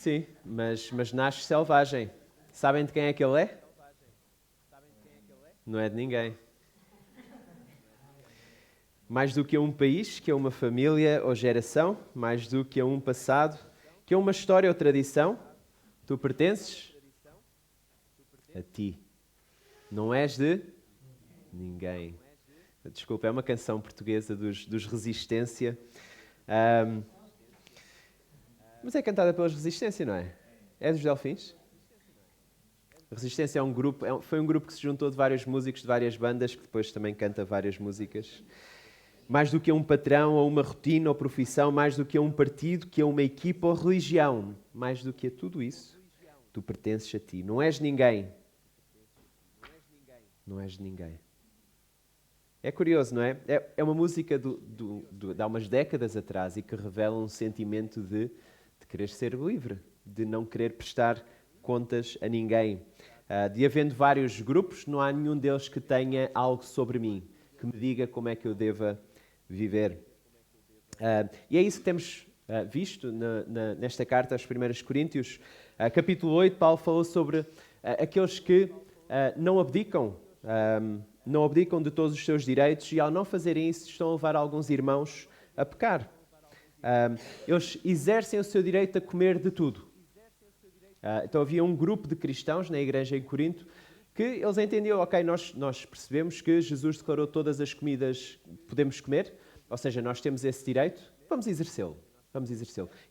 Sim, mas nasce selvagem. Sabem de quem é que ele é? Não é de ninguém. Mais do que a um país, que é uma família ou geração, mais do que a um passado, que é uma história ou tradição, tu pertences a ti. Não és de ninguém. Desculpa, é uma canção portuguesa dos Resistência. Mas é cantada pelos Resistência, não é? É dos Delfins? Resistência é um grupo, foi um grupo que se juntou de vários músicos de várias bandas, que depois também canta várias músicas. Mais do que a um patrão, ou uma rotina, ou profissão, mais do que a um partido, que a uma equipa ou religião, mais do que a tudo isso, tu pertences a ti. Não és ninguém. Não és ninguém. É curioso, não é? É uma música de há umas décadas atrás e que revela um sentimento de querer ser livre, de não querer prestar contas a ninguém. De havendo vários grupos, não há nenhum deles que tenha algo sobre mim, que me diga como é que eu deva viver. E é isso que temos visto nesta carta aos 1 Coríntios. Capítulo 8, Paulo falou sobre aqueles que não abdicam de todos os seus direitos e ao não fazerem isso estão a levar alguns irmãos a pecar. Eles exercem o seu direito a comer de tudo. Então havia um grupo de cristãos na igreja em Corinto que eles entendiam, ok, nós percebemos que Jesus declarou todas as comidas que podemos comer, ou seja, nós temos esse direito, vamos exercê-lo.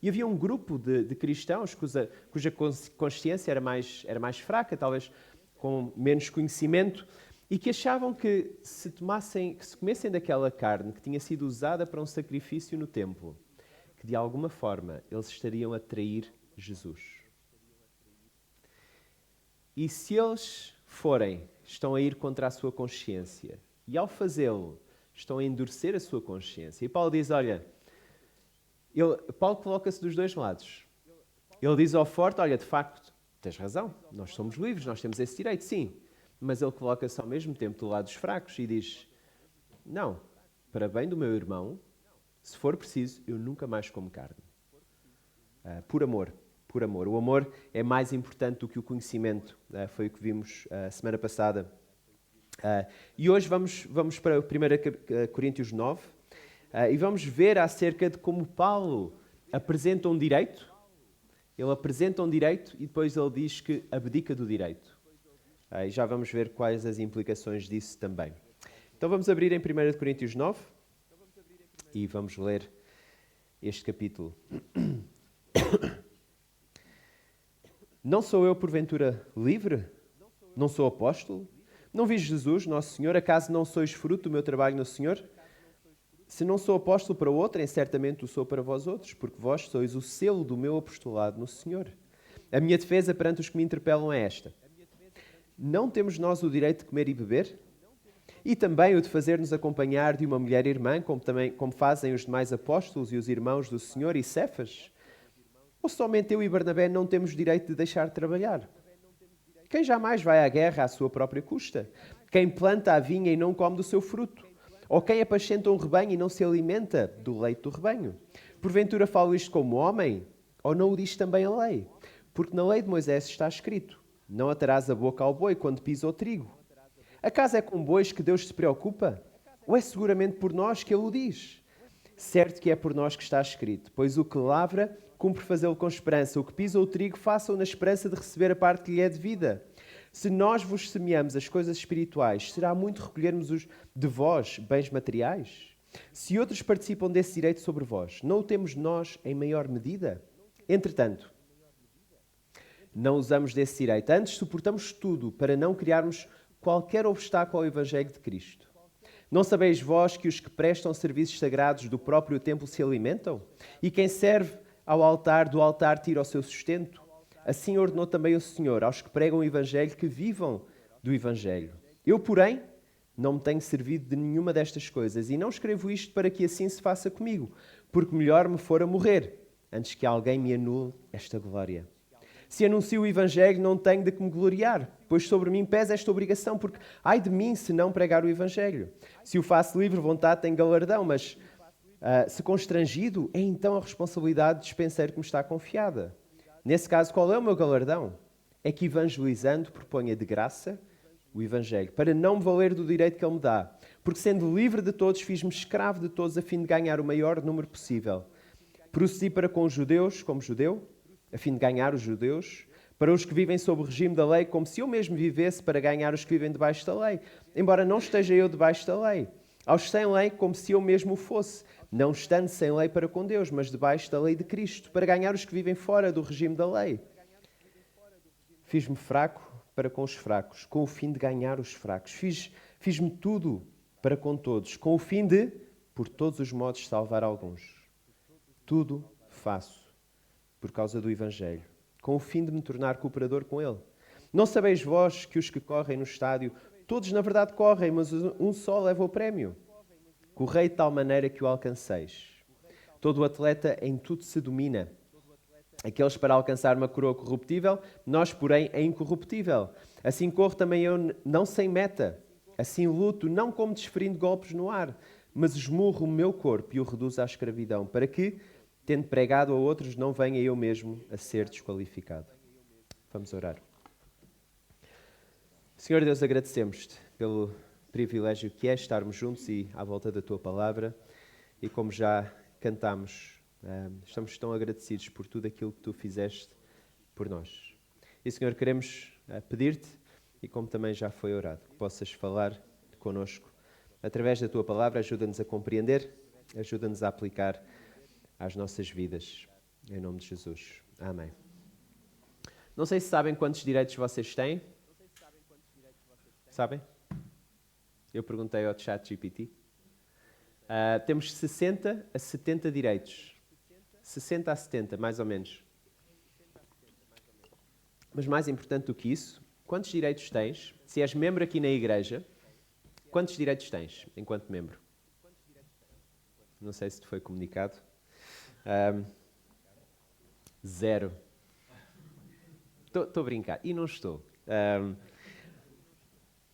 E havia um grupo de cristãos cuja consciência era mais fraca, talvez com menos conhecimento, e que achavam que se comessem daquela carne que tinha sido usada para um sacrifício no templo, que de alguma forma eles estariam a trair Jesus. E se eles estão a ir contra a sua consciência, e ao fazê-lo, estão a endurecer a sua consciência. E Paulo diz, olha, Paulo coloca-se dos dois lados. Ele diz ao forte, olha, de facto, tens razão, nós somos livres, nós temos esse direito, sim. Mas ele coloca-se ao mesmo tempo do lado dos fracos e diz, não, para bem do meu irmão, se for preciso, eu nunca mais como carne. Por amor. O amor é mais importante do que o conhecimento. Foi o que vimos a semana passada. E hoje vamos para 1 Coríntios 9 e vamos ver acerca de como Paulo apresenta um direito. Ele apresenta um direito e depois ele diz que abdica do direito. E já vamos ver quais as implicações disso também. Então vamos abrir em 1 Coríntios 9 e vamos ler este capítulo. Não sou eu, porventura, livre? Não sou apóstolo? Não vi Jesus, nosso Senhor? Acaso não sois fruto do meu trabalho no Senhor? Se não sou apóstolo para outrem, certamente o sou para vós outros, porque vós sois o selo do meu apostolado no Senhor. A minha defesa perante os que me interpelam é esta. Não temos nós o direito de comer e beber? E também o de fazer-nos acompanhar de uma mulher irmã, como fazem os demais apóstolos e os irmãos do Senhor e Cefas? Ou somente eu e Barnabé não temos direito de deixar de trabalhar? Quem jamais vai à guerra à sua própria custa? Quem planta a vinha e não come do seu fruto? Ou quem apascenta um rebanho e não se alimenta do leite do rebanho? Porventura falo isto como homem? Ou não o diz também a lei? Porque na lei de Moisés está escrito, não atarás a boca ao boi quando pisa o trigo. Acaso é com bois que Deus se preocupa? Ou é seguramente por nós que Ele o diz? Certo que é por nós que está escrito, pois o que lavra, cumpre fazê-lo com esperança. O que pisa o trigo, faça-o na esperança de receber a parte que lhe é devida. Se nós vos semeamos as coisas espirituais, será muito recolhermos de vós bens materiais? Se outros participam desse direito sobre vós, não o temos nós em maior medida? Entretanto, não usamos desse direito. Antes, suportamos tudo para não criarmos qualquer obstáculo ao Evangelho de Cristo. Não sabeis vós que os que prestam serviços sagrados do próprio templo se alimentam? E quem serve ao altar, do altar tira o seu sustento? Assim ordenou também o Senhor aos que pregam o Evangelho que vivam do Evangelho. Eu, porém, não me tenho servido de nenhuma destas coisas e não escrevo isto para que assim se faça comigo, porque melhor me fora morrer, antes que alguém me anule esta glória. Se anuncio o Evangelho, não tenho de que me gloriar, pois sobre mim pesa esta obrigação, porque ai de mim se não pregar o Evangelho. Se o faço livre vontade, tenho galardão, mas se constrangido, é então a responsabilidade de dispenseiro que me está confiada. Nesse caso, qual é o meu galardão? É que evangelizando proponha de graça o Evangelho, para não me valer do direito que Ele me dá. Porque sendo livre de todos, fiz-me escravo de todos a fim de ganhar o maior número possível. Procedi para com os judeus, como judeu, a fim de ganhar os judeus, para os que vivem sob o regime da lei, como se eu mesmo vivesse para ganhar os que vivem debaixo da lei, embora não esteja eu debaixo da lei. Aos sem lei, como se eu mesmo o fosse, não estando sem lei para com Deus, mas debaixo da lei de Cristo, para ganhar os que vivem fora do regime da lei. Fiz-me fraco para com os fracos, com o fim de ganhar os fracos. Fiz-me tudo para com todos, com o fim de, por todos os modos, salvar alguns. Tudo faço por causa do Evangelho, com o fim de me tornar cooperador com Ele. Não sabeis vós que os que correm no estádio, todos na verdade correm, mas um só leva o prémio? Correi de tal maneira que o alcanceis. Todo o atleta em tudo se domina. Aqueles para alcançar uma coroa corruptível, nós, porém, é incorruptível. Assim corro também eu, não sem meta. Assim luto, não como desferindo golpes no ar, mas esmurro o meu corpo e o reduzo à escravidão, para que, tendo pregado a outros, não venha eu mesmo a ser desqualificado. Vamos orar. Senhor Deus, agradecemos-te pelo privilégio que é estarmos juntos e à volta da Tua Palavra. E como já cantámos, estamos tão agradecidos por tudo aquilo que Tu fizeste por nós. E, Senhor, queremos pedir-te, e como também já foi orado, que possas falar connosco através da Tua Palavra. Ajuda-nos a compreender, ajuda-nos a aplicar às nossas vidas. Em nome de Jesus. Amém. Não sei se sabem quantos direitos vocês têm. Sabem? Eu perguntei ao ChatGPT. Temos 60 a 70 direitos. 60 a 70, mais ou menos. Mas mais importante do que isso, quantos direitos tens? Se és membro aqui na igreja, quantos direitos tens enquanto membro? Não sei se te foi comunicado. 0. Estou a brincar. E não estou.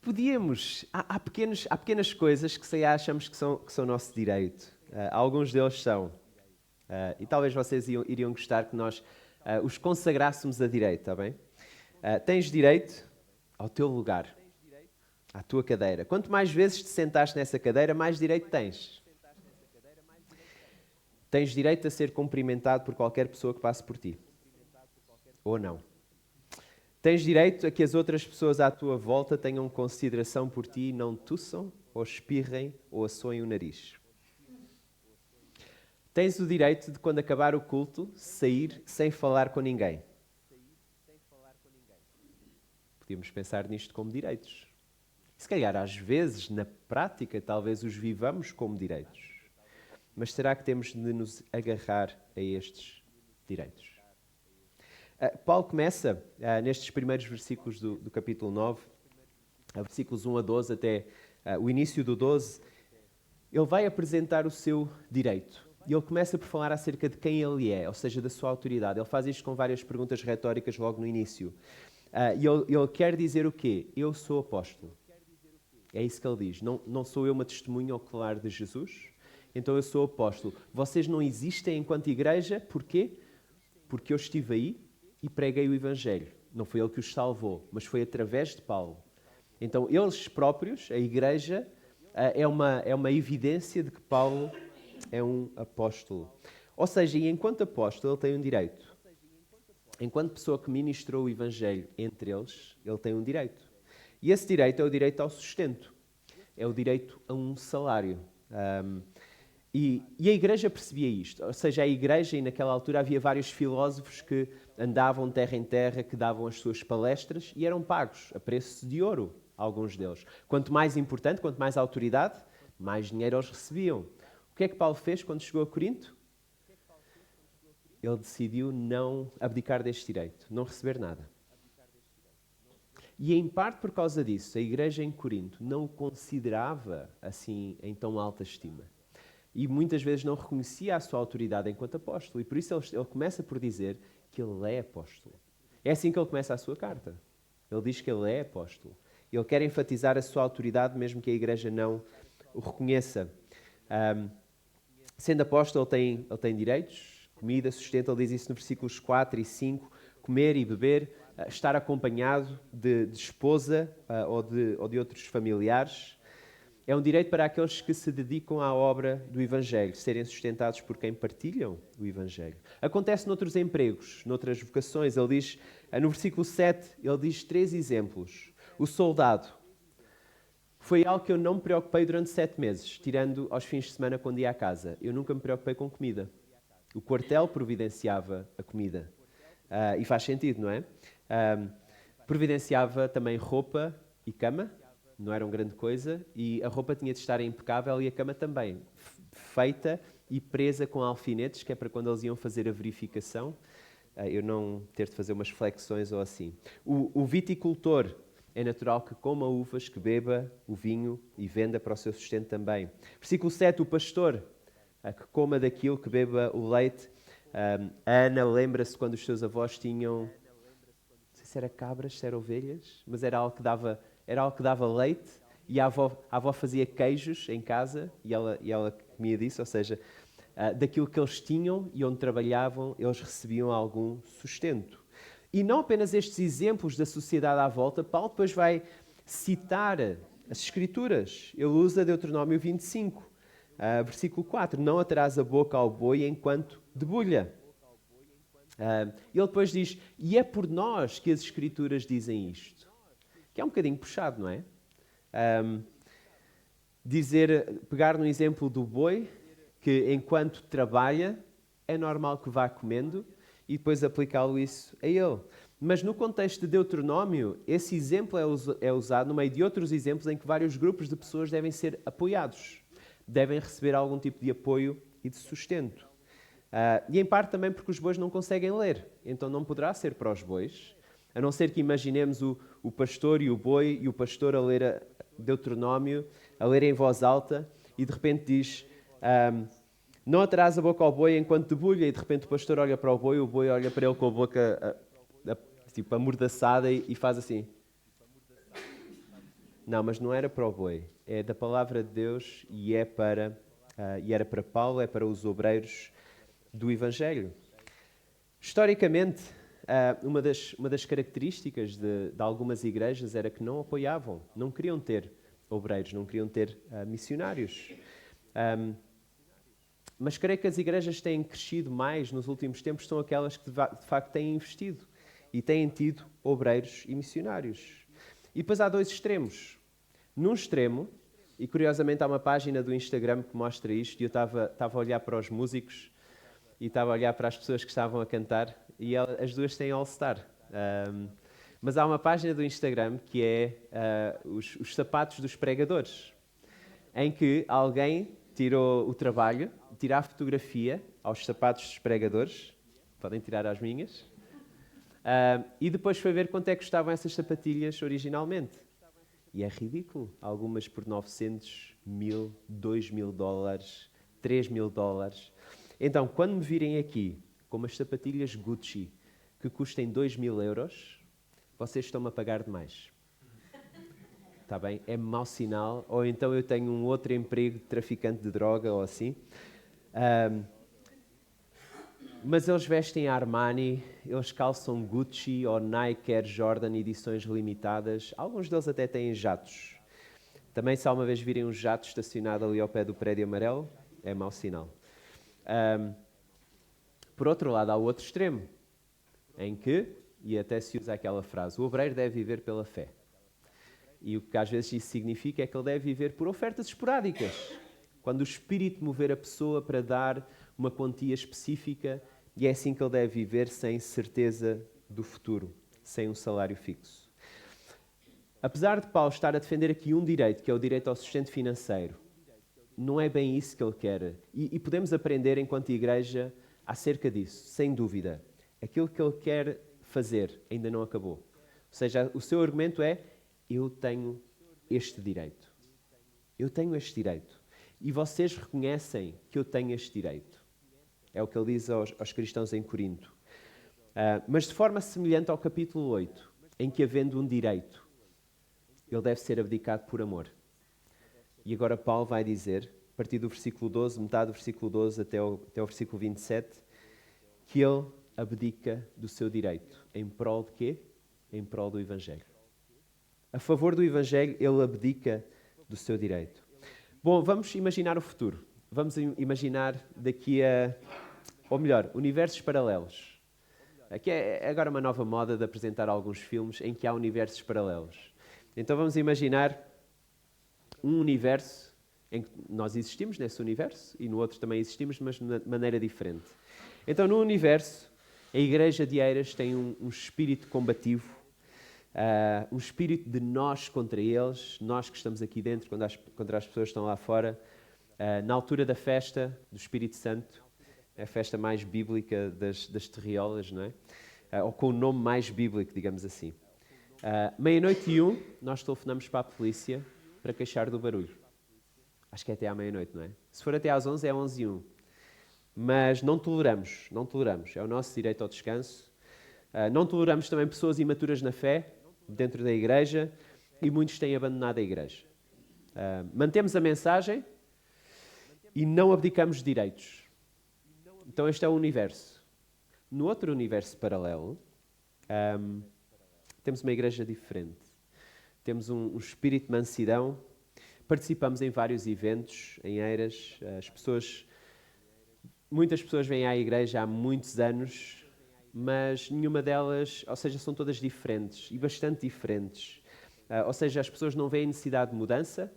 Podíamos... Há pequenas coisas que se achamos que são nosso direito. Alguns deles são. E talvez vocês iriam gostar que nós os consagrássemos a direito, está bem? Tens direito ao teu lugar, à tua cadeira. Quanto mais vezes te sentaste nessa cadeira, mais direito tens. Tens direito a ser cumprimentado por qualquer pessoa que passe por ti. Ou não. Tens direito a que as outras pessoas à tua volta tenham consideração por ti e não tuçam, ou espirrem, ou assoem o nariz. Tens o direito de, quando acabar o culto, sair sem falar com ninguém. Podíamos pensar nisto como direitos. Se calhar, às vezes, na prática, talvez os vivamos como direitos. Mas será que temos de nos agarrar a estes direitos? Paulo começa, nestes primeiros versículos do capítulo 9, versículos 1 a 12 até o início do 12, ele vai apresentar o seu direito. E ele começa por falar acerca de quem ele é, ou seja, da sua autoridade. Ele faz isto com várias perguntas retóricas logo no início. E ele quer dizer o quê? Eu sou apóstolo. É isso que ele diz. Não sou eu uma testemunha ocular de Jesus? Então eu sou apóstolo. Vocês não existem enquanto igreja, porquê? Porque eu estive aí e preguei o Evangelho. Não foi ele que os salvou, mas foi através de Paulo. Então eles próprios, a igreja, é uma evidência de que Paulo é um apóstolo. Ou seja, e enquanto apóstolo ele tem um direito. Enquanto pessoa que ministrou o Evangelho entre eles, ele tem um direito. E esse direito é o direito ao sustento. É o direito a um salário. E a igreja percebia isto, ou seja, a igreja, e naquela altura havia vários filósofos que andavam terra em terra, que davam as suas palestras e eram pagos a preço de ouro, alguns deles. Quanto mais importante, quanto mais autoridade, mais dinheiro eles recebiam. O que é que Paulo fez quando chegou a Corinto? Ele decidiu não abdicar deste direito, não receber nada. E em parte por causa disso, a igreja em Corinto não o considerava assim em tão alta estima. E muitas vezes não reconhecia a sua autoridade enquanto apóstolo. E por isso ele começa por dizer que ele é apóstolo. É assim que ele começa a sua carta. Ele diz que ele é apóstolo. Ele quer enfatizar a sua autoridade, mesmo que a igreja não o reconheça. Sendo apóstolo, ele tem direitos, comida, sustento. Ele diz isso no versículos 4 e 5. comer e beber, estar acompanhado de esposa ou de outros familiares. É um direito para aqueles que se dedicam à obra do Evangelho, serem sustentados por quem partilham o Evangelho. Acontece noutros empregos, noutras vocações. Ele diz, no versículo 7, ele diz 3 exemplos. O soldado. Foi algo que eu não me preocupei durante 7 meses, tirando aos fins de semana quando ia à casa. Eu nunca me preocupei com comida. O quartel providenciava a comida. E faz sentido, não é? Providenciava também roupa e cama. Não era uma grande coisa, e a roupa tinha de estar impecável e a cama também, feita e presa com alfinetes, que é para quando eles iam fazer a verificação, eu não ter de fazer umas flexões ou assim. O viticultor é natural que coma uvas, que beba o vinho e venda para o seu sustento também. Versículo 7, o pastor, que coma daquilo, que beba o leite. A Ana lembra-se quando os seus avós tinham, não sei se era cabras, se era ovelhas, mas era algo que dava leite, e a avó fazia queijos em casa e ela comia disso, ou seja, daquilo que eles tinham e onde trabalhavam, eles recebiam algum sustento. E não apenas estes exemplos da sociedade à volta, Paulo depois vai citar as Escrituras. Ele usa Deuteronômio 25, versículo 4, não atarás a boca ao boi enquanto debulha. Ele depois diz, e é por nós que as Escrituras dizem isto. Que é um bocadinho puxado, não é? Pegar no exemplo do boi, que enquanto trabalha, é normal que vá comendo, e depois aplicá-lo isso a ele. Mas no contexto de Deuteronômio, esse exemplo é usado no meio de outros exemplos em que vários grupos de pessoas devem ser apoiados, devem receber algum tipo de apoio e de sustento. E em parte também porque os bois não conseguem ler, então não poderá ser para os bois, a não ser que imaginemos o pastor e o boi e o pastor a ler Deuteronômio, a ler em voz alta, e de repente diz, não atarás a boca ao boi enquanto debulha, e de repente o pastor olha para o boi olha para ele com a boca tipo amordaçada e faz assim. Não, mas não era para o boi, é da palavra de Deus e era para Paulo, é para os obreiros do Evangelho. Historicamente, uma das características de algumas igrejas era que não apoiavam, não queriam ter obreiros, não queriam ter missionários. Mas creio que as igrejas têm crescido mais nos últimos tempos, são aquelas que de facto têm investido e têm tido obreiros e missionários. E depois há 2 extremos. Num extremo, e curiosamente há uma página do Instagram que mostra isto, e eu estava a olhar para os músicos e estava a olhar para as pessoas que estavam a cantar, e as duas têm All-Star. Mas há uma página do Instagram que é os sapatos dos pregadores, em que alguém tirou o trabalho de tirar a fotografia aos sapatos dos pregadores, podem tirar as minhas, e depois foi ver quanto é que custavam essas sapatilhas originalmente. E é ridículo. Algumas por 900, 1.000, 2.000 dólares, 3.000 dólares. Então, quando me virem aqui com umas sapatilhas Gucci que custem 2.000 euros, vocês estão-me a pagar demais. Está bem? É mau sinal. Ou então eu tenho um outro emprego de traficante de droga ou assim. Mas eles vestem Armani, eles calçam Gucci ou Nike Air Jordan edições limitadas. Alguns deles até têm jatos. Também, se alguma vez virem um jato estacionado ali ao pé do prédio amarelo, é mau sinal. Por outro lado, há o outro extremo, em que, e até se usa aquela frase, o obreiro deve viver pela fé. E o que às vezes isso significa é que ele deve viver por ofertas esporádicas. Quando o Espírito mover a pessoa para dar uma quantia específica, e é assim que ele deve viver sem certeza do futuro, sem um salário fixo. Apesar de Paulo estar a defender aqui um direito, que é o direito ao sustento financeiro, não é bem isso que ele quer. E podemos aprender enquanto igreja acerca disso, sem dúvida. Aquilo que ele quer fazer ainda não acabou. Ou seja, o seu argumento é, eu tenho este direito. Eu tenho este direito. E vocês reconhecem que eu tenho este direito. É o que ele diz aos cristãos em Corinto. Mas de forma semelhante ao capítulo 8, em que havendo um direito, ele deve ser abdicado por amor. E agora Paulo vai dizer, a partir do versículo 12, metade do versículo 12 até o versículo 27, que ele abdica do seu direito. Em prol de quê? Em prol do Evangelho. A favor do Evangelho, ele abdica do seu direito. Bom, vamos imaginar o futuro. Vamos imaginar daqui a... Ou melhor, universos paralelos. Aqui é agora uma nova moda de apresentar alguns filmes em que há universos paralelos. Então vamos imaginar um universo em que nós existimos nesse universo e no outro também existimos, mas de maneira diferente. Então no universo, a Igreja de Eiras tem um espírito combativo, um espírito de nós contra eles, nós que estamos aqui dentro contra as pessoas que estão lá fora. Na altura da festa do Espírito Santo, é a festa mais bíblica das terriolas, não é? Ou com o nome mais bíblico, digamos assim. 00:01, nós telefonamos para a polícia para queixar do barulho. Acho que é até à meia-noite, não é? Se for até às 11, é 11:01. Mas não toleramos. É o nosso direito ao descanso. Não toleramos também pessoas imaturas na fé, dentro da igreja, e muitos têm abandonado a igreja. Mantemos a mensagem e não abdicamos de direitos. Então este é o universo. No outro universo paralelo, temos uma igreja diferente. Temos um espírito de mansidão. Participamos em vários eventos, em Eiras. Muitas pessoas vêm à igreja há muitos anos, mas nenhuma delas, ou seja, são todas diferentes e bastante diferentes. Ou seja, as pessoas não veem necessidade de mudança,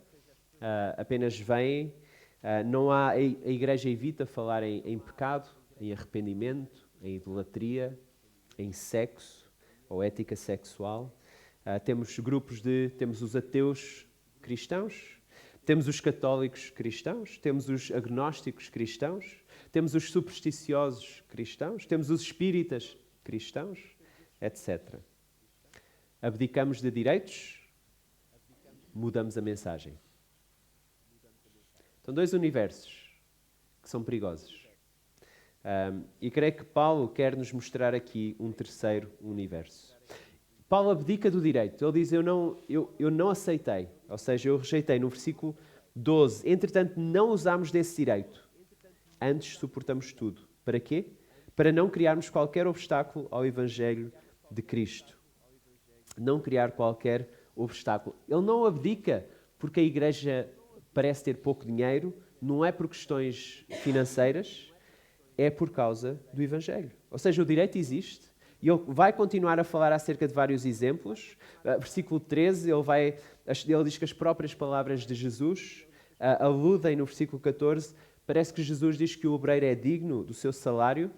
apenas vêm. A igreja evita falar em pecado, em arrependimento, em idolatria, em sexo ou ética sexual. Temos os ateus cristãos, temos os católicos cristãos, temos os agnósticos cristãos, temos os supersticiosos cristãos, temos os espíritas cristãos, etc. Abdicamos de direitos, mudamos a mensagem. São dois universos que são perigosos. E creio que Paulo quer nos mostrar aqui um terceiro universo. Paulo abdica do direito. Ele diz, eu não aceitei. Ou seja, eu rejeitei no versículo 12. Entretanto, não usamos desse direito. Antes suportamos tudo. Para quê? Para não criarmos qualquer obstáculo ao Evangelho de Cristo. Não criar qualquer obstáculo. Ele não abdica porque a igreja parece ter pouco dinheiro, não é por questões financeiras, é por causa do Evangelho. Ou seja, o direito existe e ele vai continuar a falar acerca de vários exemplos. Versículo 13, ele diz que as próprias palavras de Jesus aludem no versículo 14. Parece que Jesus diz que o obreiro é digno do seu salário.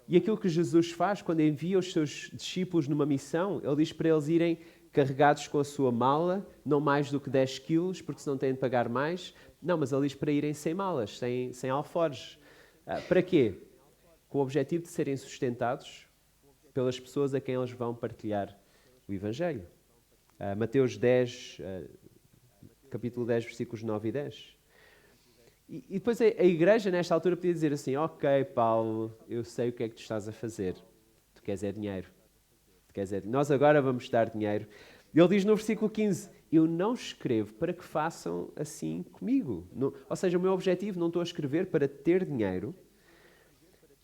E aquilo que Jesus faz quando envia os seus discípulos numa missão, ele diz para eles irem carregados com a sua mala, não mais do que 10 quilos, porque senão têm de pagar mais. Não, mas ele diz para irem sem malas, sem alforjes. Para quê? Com o objetivo de serem sustentados pelas pessoas a quem eles vão partilhar o Evangelho. Mateus 10, capítulo 10, versículos 9 e 10. E depois a igreja, nesta altura, podia dizer assim, ok, Paulo, eu sei o que é que tu estás a fazer. Tu queres é dinheiro. Nós agora vamos dar dinheiro. Ele diz no versículo 15, eu não escrevo para que façam assim comigo. Ou seja, o meu objetivo, não estou a escrever para ter dinheiro,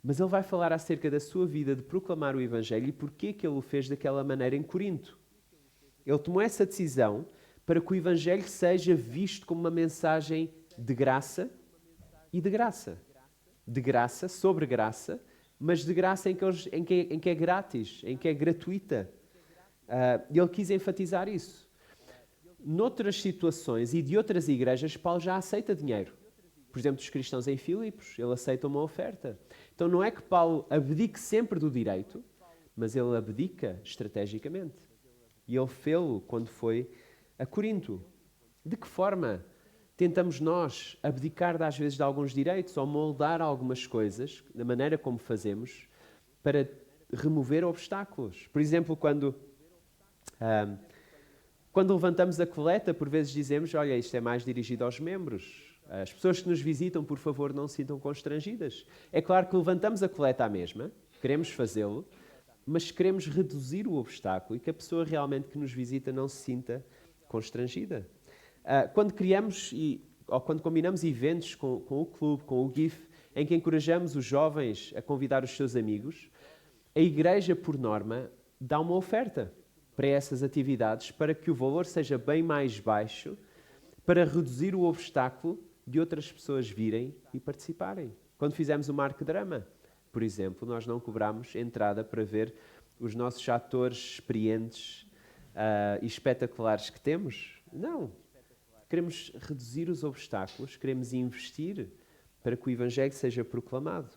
mas ele vai falar acerca da sua vida de proclamar o Evangelho e porquê que ele o fez daquela maneira em Corinto. Ele tomou essa decisão para que o Evangelho seja visto como uma mensagem de graça e de graça. De graça, sobre graça, mas de graça em que é grátis, em que é gratuita. E ele quis enfatizar isso. Noutras situações e de outras igrejas, Paulo já aceita dinheiro. Por exemplo, dos cristãos em Filipos, ele aceita uma oferta. Então não é que Paulo abdique sempre do direito, mas ele abdica estrategicamente. E ele fê-lo quando foi a Corinto. De que forma tentamos nós abdicar, às vezes, de alguns direitos ou moldar algumas coisas, da maneira como fazemos, para remover obstáculos? Por exemplo, quando levantamos a coleta, por vezes dizemos, olha, isto é mais dirigido aos membros. As pessoas que nos visitam, por favor, não se sintam constrangidas. É claro que levantamos a coleta à mesma, queremos fazê-lo, mas queremos reduzir o obstáculo e que a pessoa realmente que nos visita não se sinta constrangida. Quando criamos ou quando combinamos eventos com o clube, com o GIF, em que encorajamos os jovens a convidar os seus amigos, a igreja, por norma, dá uma oferta para essas atividades para que o valor seja bem mais baixo, para reduzir o obstáculo de outras pessoas virem e participarem. Quando fizemos o Marco Drama, por exemplo, nós não cobrámos entrada para ver os nossos atores experientes e espetaculares que temos. Não. Queremos reduzir os obstáculos, queremos investir para que o Evangelho seja proclamado.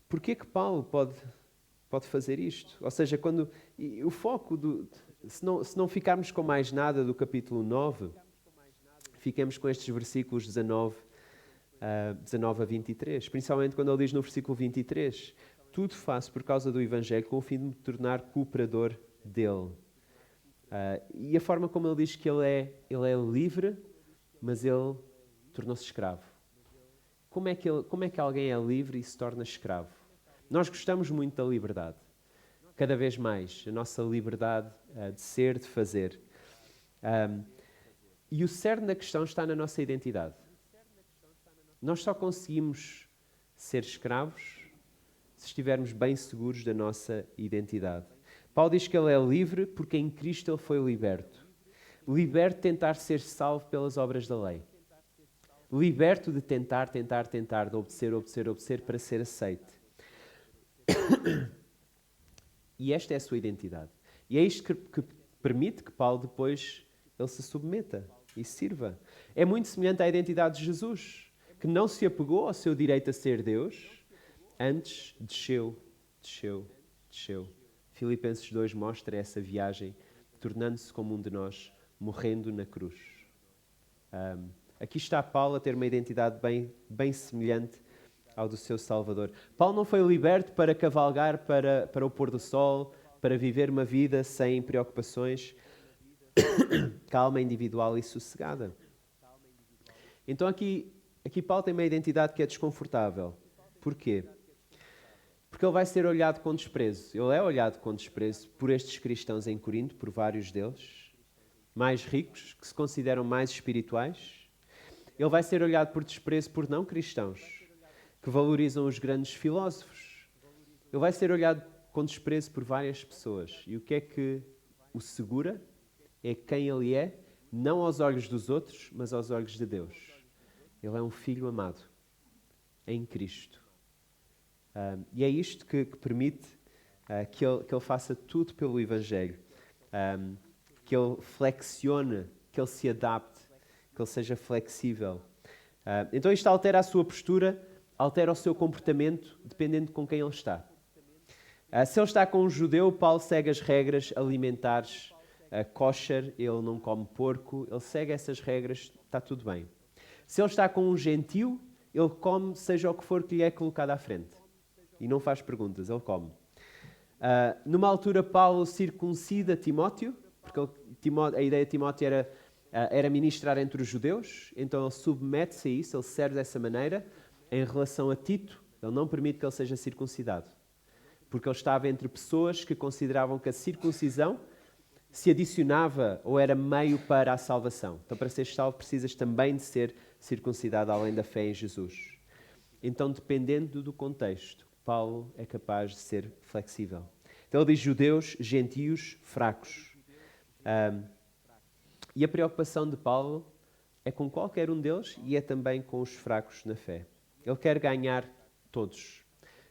Porquê que Paulo pode fazer isto? Ou seja, o foco, se não ficarmos com mais nada do capítulo 9, fiquemos com estes versículos 19 a 23. Principalmente quando ele diz no versículo 23, tudo faço por causa do Evangelho com o fim de me tornar cooperador dele. E a forma como ele diz que ele é livre, mas ele tornou-se escravo. Como é que alguém é livre e se torna escravo? Nós gostamos muito da liberdade. Cada vez mais, a nossa liberdade de ser, de fazer. E o cerne da questão está na nossa identidade. Nós só conseguimos ser escravos se estivermos bem seguros da nossa identidade. Paulo diz que ele é livre porque em Cristo ele foi liberto. Liberto de tentar ser salvo pelas obras da lei. Liberto de tentar, de obedecer para ser aceite. E esta é a sua identidade. E é isto que permite que Paulo depois ele se submeta e sirva. É muito semelhante à identidade de Jesus, que não se apegou ao seu direito a ser Deus, antes desceu. Filipenses 2 mostra essa viagem, tornando-se como um de nós, morrendo na cruz. Aqui está Paulo a ter uma identidade bem semelhante ao do seu Salvador. Paulo não foi liberto para cavalgar para o pôr do sol, para viver uma vida sem preocupações, calma, individual e sossegada. Então aqui Paulo tem uma identidade que é desconfortável. Porquê? Porque ele vai ser olhado com desprezo. Ele é olhado com desprezo por estes cristãos em Corinto, por vários deles, mais ricos, que se consideram mais espirituais. Ele vai ser olhado por desprezo por não cristãos, que valorizam os grandes filósofos. Ele vai ser olhado com desprezo por várias pessoas. E o que é que o segura? É quem ele é, não aos olhos dos outros, mas aos olhos de Deus. Ele é um filho amado em Cristo. E é isto que permite que ele faça tudo pelo Evangelho. Que ele flexione, que ele se adapte, que ele seja flexível. Então isto altera a sua postura, altera o seu comportamento, dependendo de com quem ele está. Se ele está com um judeu, Paulo segue as regras alimentares kosher, ele não come porco, ele segue essas regras, está tudo bem. Se ele está com um gentio, ele come seja o que for que lhe é colocado à frente. E não faz perguntas, ele come. Numa altura, Paulo circuncida Timóteo, porque a ideia de Timóteo era ministrar entre os judeus, então ele submete-se a isso, ele serve dessa maneira. Em relação a Tito, ele não permite que ele seja circuncidado, porque ele estava entre pessoas que consideravam que a circuncisão se adicionava ou era meio para a salvação. Então, para ser salvo, precisas também de ser circuncidado, além da fé em Jesus. Então, dependendo do contexto, Paulo é capaz de ser flexível. Então, ele diz judeus, gentios, fracos. E a preocupação de Paulo é com qualquer um deles e é também com os fracos na fé. Ele quer ganhar todos.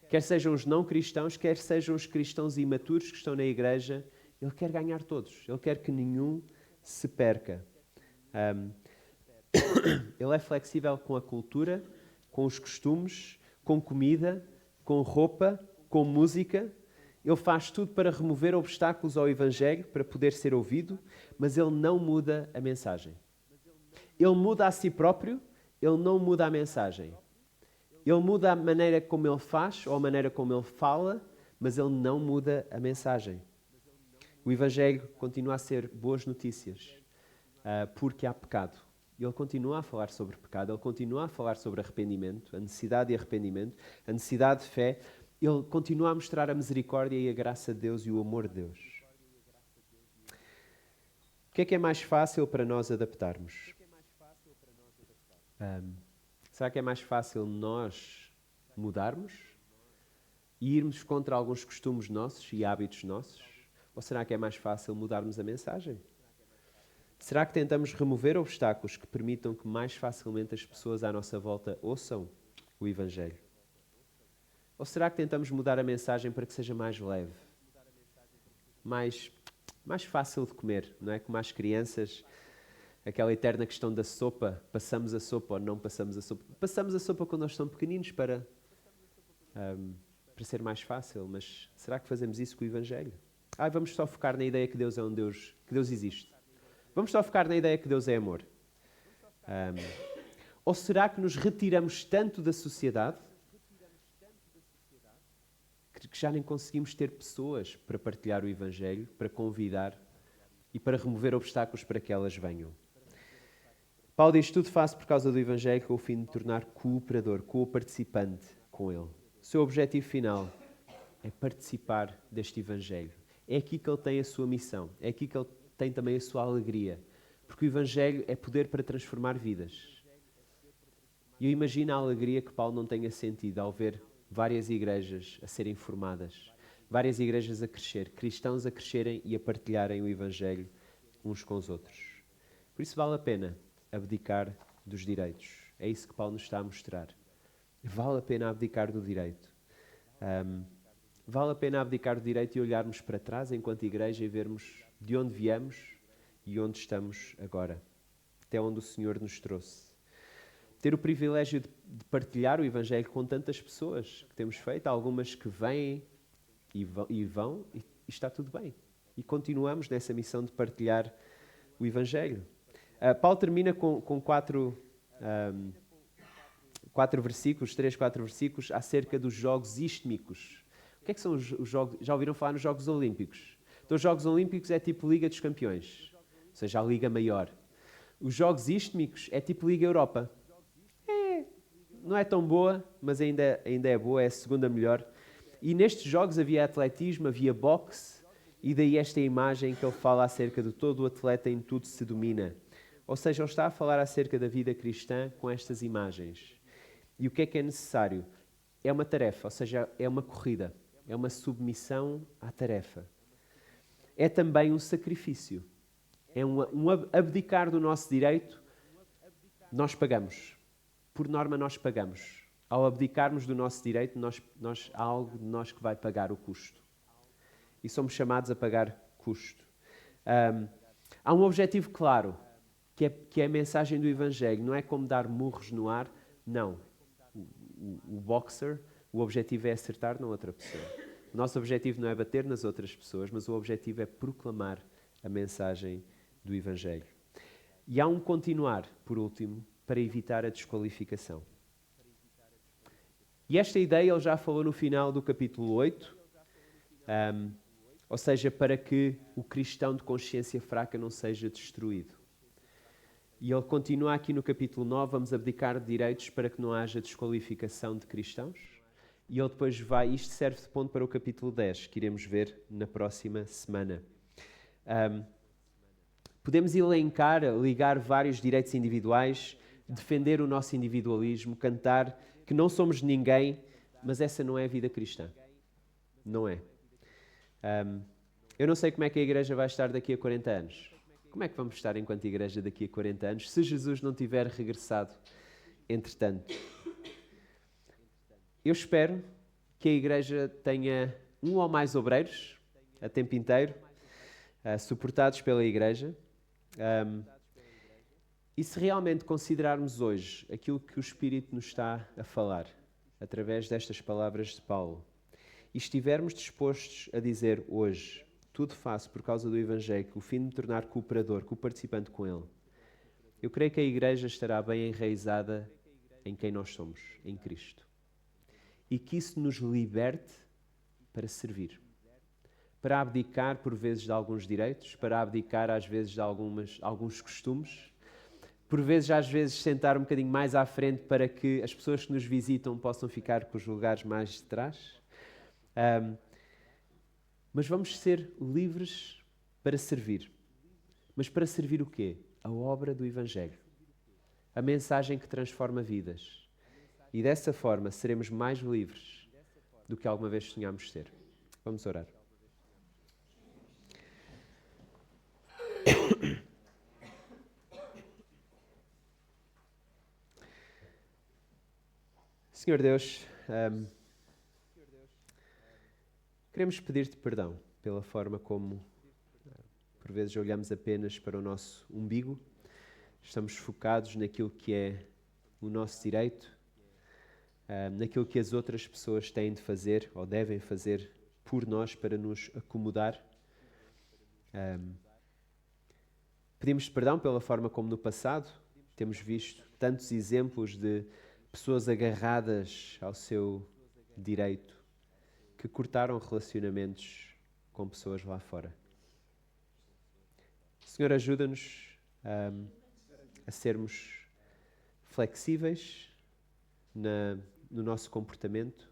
Quer sejam os não cristãos, quer sejam os cristãos imaturos que estão na igreja, ele quer ganhar todos. Ele quer que nenhum se perca. Ele é flexível com a cultura, com os costumes, com comida, com roupa, com música. Ele faz tudo para remover obstáculos ao Evangelho, para poder ser ouvido, mas ele não muda a mensagem. Ele muda a si próprio, ele não muda a mensagem. Ele muda a maneira como ele faz ou a maneira como ele fala, mas ele não muda a mensagem. O Evangelho continua a ser boas notícias, porque há pecado. Ele continua a falar sobre pecado, ele continua a falar sobre arrependimento, a necessidade de arrependimento, a necessidade de fé. Ele continua a mostrar a misericórdia e a graça de Deus e o amor de Deus. O que é mais fácil para nós adaptarmos? Será que é mais fácil nós mudarmos e irmos contra alguns costumes nossos e hábitos nossos? Ou será que é mais fácil mudarmos a mensagem? Será que tentamos remover obstáculos que permitam que mais facilmente as pessoas à nossa volta ouçam o Evangelho? Ou será que tentamos mudar a mensagem para que seja mais leve? Mais fácil de comer, não é? Como as crianças, aquela eterna questão da sopa, passamos a sopa ou não passamos a sopa? Passamos a sopa quando nós somos pequeninos para ser mais fácil, mas será que fazemos isso com o Evangelho? Vamos só focar na ideia que Deus é um Deus, que Deus existe. Vamos só focar na ideia que Deus é amor. Ou será que nos retiramos tanto da sociedade que já nem conseguimos ter pessoas para partilhar o Evangelho, para convidar e para remover obstáculos para que elas venham? Paulo diz: tudo faço por causa do Evangelho, com o fim de me tornar cooperador, co-participante com ele. O seu objetivo final é participar deste Evangelho. É aqui que ele tem a sua missão, é aqui que ele tem também a sua alegria, porque o Evangelho é poder para transformar vidas. E eu imagino a alegria que Paulo não tenha sentido ao ver várias igrejas a serem formadas, várias igrejas a crescer, cristãos a crescerem e a partilharem o Evangelho uns com os outros. Por isso vale a pena abdicar dos direitos. É isso que Paulo nos está a mostrar. Vale a pena abdicar do direito. Vale a pena abdicar do direito e olharmos para trás enquanto igreja e vermos de onde viemos e onde estamos agora. Até onde o Senhor nos trouxe. Ter o privilégio de partilhar o Evangelho com tantas pessoas que temos feito, algumas que vêm e vão e está tudo bem. E continuamos nessa missão de partilhar o Evangelho. Paulo termina com quatro versículos, 4 versículos, acerca dos jogos istmicos. O que é que são os jogos? Já ouviram falar nos Jogos Olímpicos? Então, os Jogos Olímpicos é tipo Liga dos Campeões, ou seja, a Liga Maior. Os Jogos Istmicos é tipo Liga Europa. Não é tão boa, mas ainda é boa, é a segunda melhor. E nestes jogos havia atletismo, havia boxe, e daí esta imagem que ele fala acerca de todo o atleta em tudo se domina. Ou seja, ele está a falar acerca da vida cristã com estas imagens. E o que é necessário? É uma tarefa, ou seja, é uma corrida, é uma submissão à tarefa. É também um sacrifício, é um abdicar do nosso direito. Nós pagamos, por norma nós pagamos. Ao abdicarmos do nosso direito, há algo de nós que vai pagar o custo. E somos chamados a pagar custo. Há um objetivo claro, que é a mensagem do Evangelho. Não é como dar murros no ar, não. O boxer, o objetivo é acertar na outra pessoa. O nosso objetivo não é bater nas outras pessoas, mas o objetivo é proclamar a mensagem do Evangelho. E há um continuar, por último, para evitar a desqualificação. E esta ideia ele já falou no final do capítulo 8, ou seja, para que o cristão de consciência fraca não seja destruído. E ele continua aqui no capítulo 9, vamos abdicar de direitos para que não haja desqualificação de cristãos. E ele depois isto serve de ponto para o capítulo 10, que iremos ver na próxima semana. Podemos elencar, ligar vários direitos individuais, defender o nosso individualismo, cantar que não somos ninguém, mas essa não é a vida cristã. Não é. Eu não sei como é que a igreja vai estar daqui a 40 anos. Como é que vamos estar enquanto igreja daqui a 40 anos, se Jesus não tiver regressado entretanto? Eu espero que a igreja tenha um ou mais obreiros, a tempo inteiro, suportados pela igreja. E se realmente considerarmos hoje aquilo que o Espírito nos está a falar, através destas palavras de Paulo, e estivermos dispostos a dizer hoje, tudo faço por causa do Evangelho, o fim de me tornar cooperador, co-participante com ele, eu creio que a igreja estará bem enraizada em quem nós somos, em Cristo. E que isso nos liberte para servir. Para abdicar, por vezes, de alguns direitos, para abdicar, às vezes, de alguns costumes, por vezes, às vezes, sentar um bocadinho mais à frente para que as pessoas que nos visitam possam ficar com os lugares mais de trás. Mas vamos ser livres para servir. Mas para servir o quê? A obra do Evangelho. A mensagem que transforma vidas. E dessa forma seremos mais livres do que alguma vez sonhámos ser. Vamos orar. Senhor Deus, queremos pedir-te perdão pela forma como, por vezes, olhamos apenas para o nosso umbigo, estamos focados naquilo que é o nosso direito, naquilo que as outras pessoas têm de fazer ou devem fazer por nós para nos acomodar. Pedimos perdão pela forma como no passado temos visto tantos exemplos de pessoas agarradas ao seu direito que cortaram relacionamentos com pessoas lá fora. Senhor, ajuda-nos a sermos flexíveis no nosso comportamento,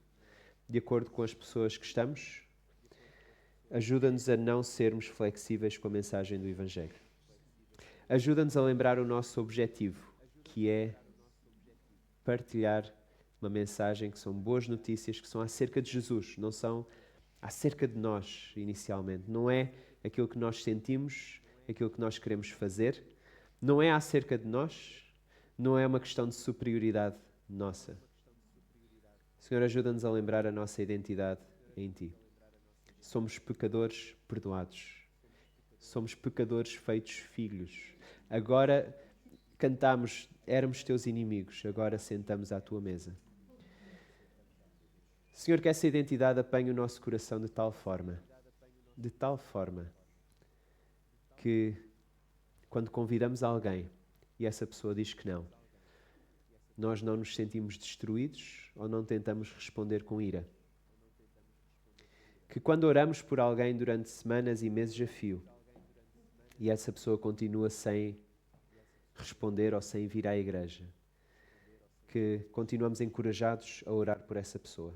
de acordo com as pessoas que estamos. Ajuda-nos a não sermos flexíveis com a mensagem do Evangelho. Ajuda-nos a lembrar o nosso objetivo, que é partilhar uma mensagem que são boas notícias, que são acerca de Jesus, não são acerca de nós, inicialmente. Não é aquilo que nós sentimos, aquilo que nós queremos fazer. Não é acerca de nós, não é uma questão de superioridade nossa. Senhor, ajuda-nos a lembrar a nossa identidade em Ti. Somos pecadores perdoados. Somos pecadores feitos filhos. Agora cantamos, éramos Teus inimigos, agora sentamos à Tua mesa. Senhor, que essa identidade apanhe o nosso coração de tal forma, que quando convidamos alguém e essa pessoa diz que não, nós não nos sentimos destruídos ou não tentamos responder com ira. Que quando oramos por alguém durante semanas e meses a fio e essa pessoa continua sem responder ou sem vir à igreja, que continuamos encorajados a orar por essa pessoa.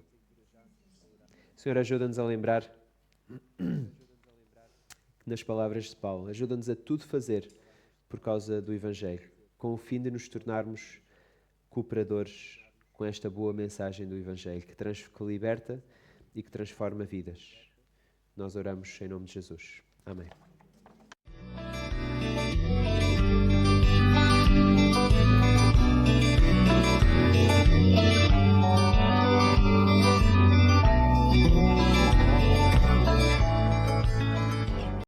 Senhor, ajuda-nos a lembrar nas palavras de Paulo, ajuda-nos a tudo fazer por causa do Evangelho, com o fim de nos tornarmos cooperadores com esta boa mensagem do Evangelho, que liberta e que transforma vidas. Nós oramos em nome de Jesus. Amém.